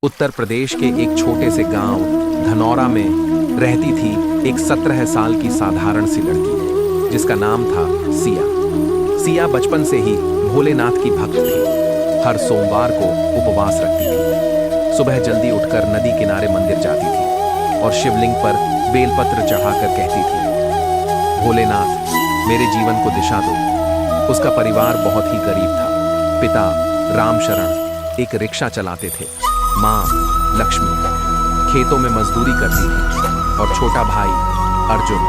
उत्तर प्रदेश के एक छोटे से गांव धनौरा में रहती थी एक 17 साल की साधारण सी लड़की जिसका नाम था सिया। सिया बचपन से ही भोलेनाथ की भक्त थी। हर सोमवार को उपवास रखती थी। सुबह जल्दी उठकर नदी किनारे मंदिर जाती थी और शिवलिंग पर बेलपत्र चढ़ाकर कहती थी, भोलेनाथ मेरे जीवन को दिशा दो। उसका परिवार बहुत ही गरीब था। पिता रामशरण एक रिक्शा चलाते थे, माँ लक्ष्मी खेतों में मजदूरी करती थी और छोटा भाई अर्जुन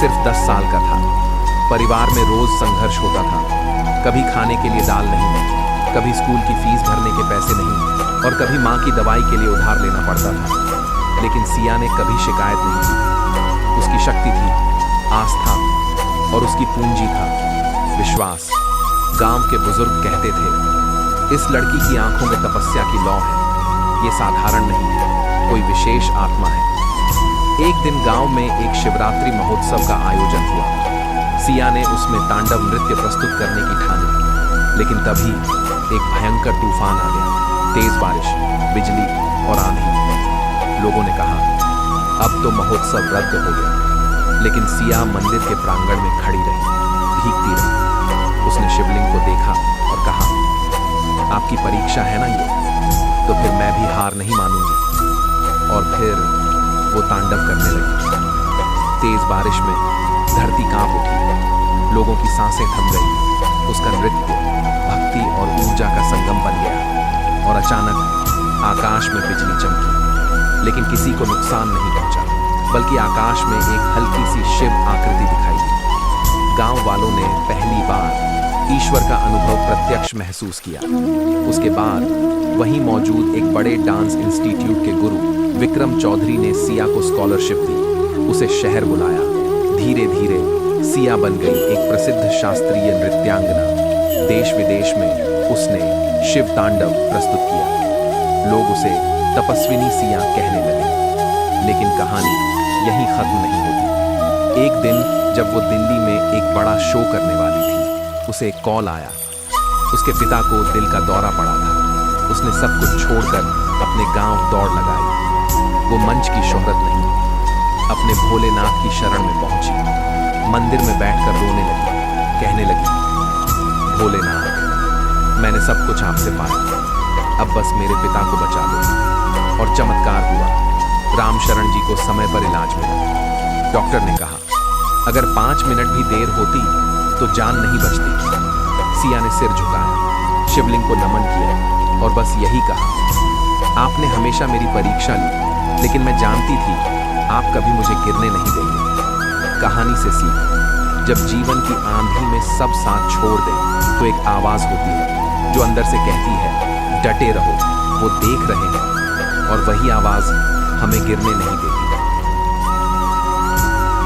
सिर्फ 10 साल का था। परिवार में रोज संघर्ष होता था। कभी खाने के लिए दाल नहीं, कभी स्कूल की फीस भरने के पैसे नहीं और कभी माँ की दवाई के लिए उधार लेना पड़ता था। लेकिन सिया ने कभी शिकायत नहीं की। उसकी शक्ति थी आस्था और उसकी पूंजी था विश्वास। गांव के बुजुर्ग कहते थे, इस लड़की की आंखों में तपस्या की लौ है। ये साधारण नहीं है, कोई विशेष आत्मा है। एक दिन गांव में एक शिवरात्रि महोत्सव का आयोजन हुआ। सिया ने उसमें तांडव नृत्य प्रस्तुत करने की ठानी। लेकिन तभी एक भयंकर तूफान आ गया। तेज बारिश, बिजली और आंधी। लोगों ने कहा अब तो महोत्सव रद्द हो गया। लेकिन सिया मंदिर के प्रांगण में खड़ी रही, भीगती रही। उसने शिवलिंग को देखा और कहा, आपकी परीक्षा है ना ये, तो फिर मैं भी हार नहीं मानूंगी। और फिर वो तांडव करने लगी। तेज बारिश में धरती कांप उठी, लोगों की सांसें थम गई। उसका नृत्य भक्ति और ऊर्जा का संगम बन गया और अचानक आकाश में बिजली चमकी। लेकिन किसी को नुकसान नहीं पहुंचा, बल्कि आकाश में एक हल्की सी शिव आकृति दिखाई दी। गांव वालों ने पहली बार ईश्वर का अनुभव प्रत्यक्ष महसूस किया। उसके बाद वहीं मौजूद एक बड़े डांस इंस्टीट्यूट के गुरु विक्रम चौधरी ने सिया को स्कॉलरशिप दी। उसे शहर बुलाया। धीरे धीरे सिया बन गई एक प्रसिद्ध शास्त्रीय नृत्यांगना। देश विदेश में उसने शिव तांडव प्रस्तुत किया। लोग उसे तपस्विनी सिया कहने लगे। लेकिन कहानी यहीं खत्म नहीं होती। एक दिन जब वो दिल्ली में एक बड़ा शो करने वाली थी, उसे एक कॉल आया। उसके पिता को दिल का दौरा पड़ा था। उसने सब कुछ छोड़कर अपने गांव दौड़ लगाई। वो मंच की शोहरत नहीं, अपने भोलेनाथ की शरण में पहुंची। मंदिर में बैठकर रोने लगी, कहने लगी, भोलेनाथ मैंने सब कुछ आपसे पाया, अब बस मेरे पिता को बचा लो। और चमत्कार हुआ। रामशरण जी को समय पर इलाज मिला। डॉक्टर ने कहा, अगर 5 मिनट भी देर होती तो जान नहीं बचती। सिया ने सिर झुकाया, शिवलिंग को नमन किया और बस यही कहा, आपने हमेशा मेरी परीक्षा ली, लेकिन मैं जानती थी आप कभी मुझे गिरने नहीं देंगे। कहानी से सीख, जब जीवन की आंधी में सब साथ छोड़ दे तो एक आवाज होती है जो अंदर से कहती है, डटे रहो, वो देख रहे हैं। और वही आवाज हमें गिरने नहीं देती।